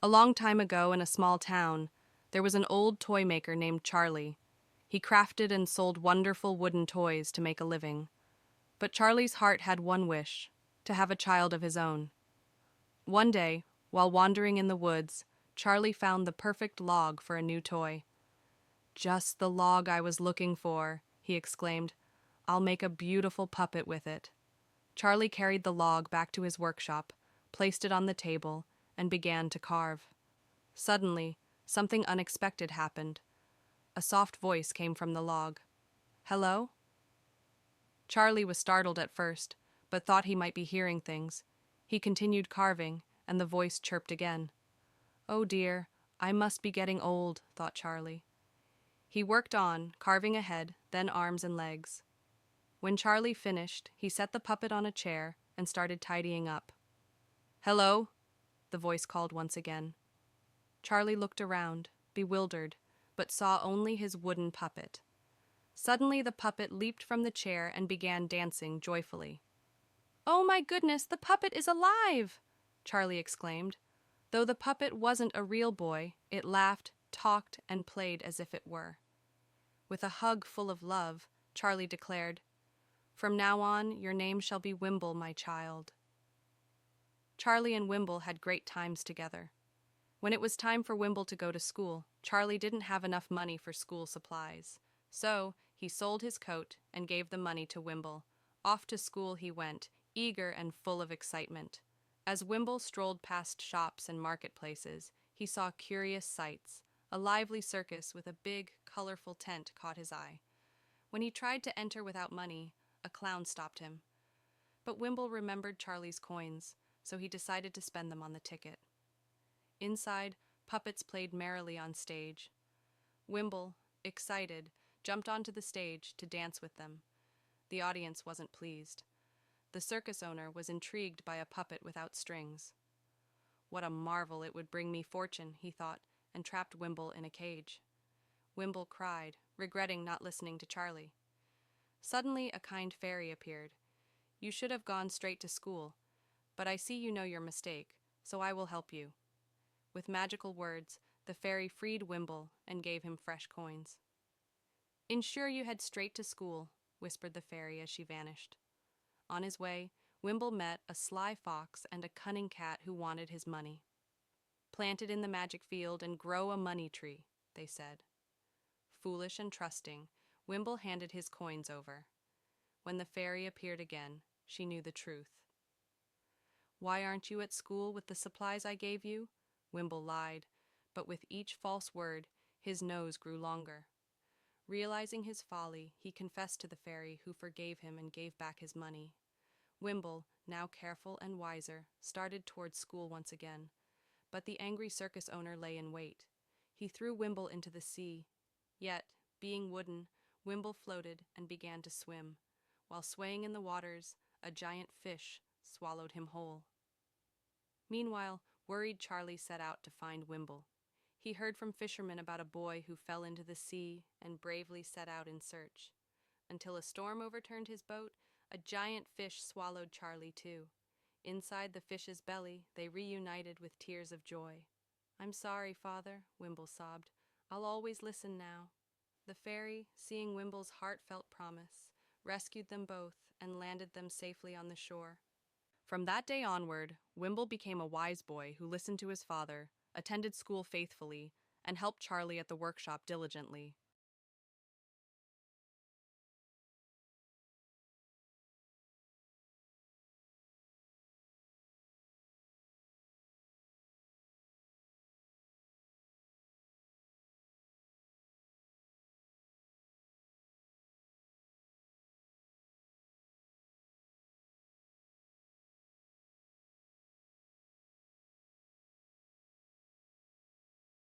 A long time ago in a small town, there was an old toy maker named Charlie. He crafted and sold wonderful wooden toys to make a living. But Charlie's heart had one wish, to have a child of his own. One day, while wandering in the woods, Charlie found the perfect log for a new toy. "Just the log I was looking for," he exclaimed. "I'll make a beautiful puppet with it." Charlie carried the log back to his workshop, placed it on the table, and began to carve. Suddenly, something unexpected happened. A soft voice came from the log. "Hello?" Charlie was startled at first, but thought he might be hearing things. He continued carving, and the voice chirped again. "Oh dear, I must be getting old," thought Charlie. He worked on, carving a head, then arms and legs. When Charlie finished, he set the puppet on a chair and started tidying up. "Hello?" the voice called once again. Charlie looked around, bewildered, but saw only his wooden puppet. Suddenly the puppet leaped from the chair and began dancing joyfully. "Oh my goodness, the puppet is alive!" Charlie exclaimed. Though the puppet wasn't a real boy, it laughed, talked, and played as if it were. With a hug full of love, Charlie declared, "From now on, your name shall be Wimble, my child." Charlie and Wimble had great times together. When it was time for Wimble to go to school, Charlie didn't have enough money for school supplies. So, he sold his coat and gave the money to Wimble. Off to school he went, eager and full of excitement. As Wimble strolled past shops and marketplaces, he saw curious sights. A lively circus with a big, colorful tent caught his eye. When he tried to enter without money, a clown stopped him. But Wimble remembered Charlie's coins, so he decided to spend them on the ticket. Inside, puppets played merrily on stage. Wimble, excited, jumped onto the stage to dance with them. The audience wasn't pleased. The circus owner was intrigued by a puppet without strings. "What a marvel, it would bring me fortune," he thought, and trapped Wimble in a cage. Wimble cried, regretting not listening to Charlie. Suddenly a kind fairy appeared. "You should have gone straight to school, but I see you know your mistake, so I will help you." With magical words, the fairy freed Wimble and gave him fresh coins. "Ensure you head straight to school," whispered the fairy as she vanished. On his way, Wimble met a sly fox and a cunning cat who wanted his money. "Plant it in the magic field and grow a money tree," they said. Foolish and trusting, Wimble handed his coins over. When the fairy appeared again, she knew the truth. "Why aren't you at school with the supplies I gave you?" Wimble lied, but with each false word, his nose grew longer. Realizing his folly, he confessed to the fairy, who forgave him and gave back his money. Wimble, now careful and wiser, started towards school once again. But the angry circus owner lay in wait. He threw Wimble into the sea. Yet, being wooden, Wimble floated and began to swim. While swaying in the waters, a giant fish swallowed him whole. Meanwhile, worried Charlie set out to find Wimble. He heard from fishermen about a boy who fell into the sea and bravely set out in search. Until a storm overturned his boat, a giant fish swallowed Charlie too. Inside the fish's belly, they reunited with tears of joy. "I'm sorry, Father," Wimble sobbed. "I'll always listen now." The fairy, seeing Wimble's heartfelt promise, rescued them both and landed them safely on the shore. From that day onward, Wimble became a wise boy who listened to his father, attended school faithfully, and helped Charlie at the workshop diligently.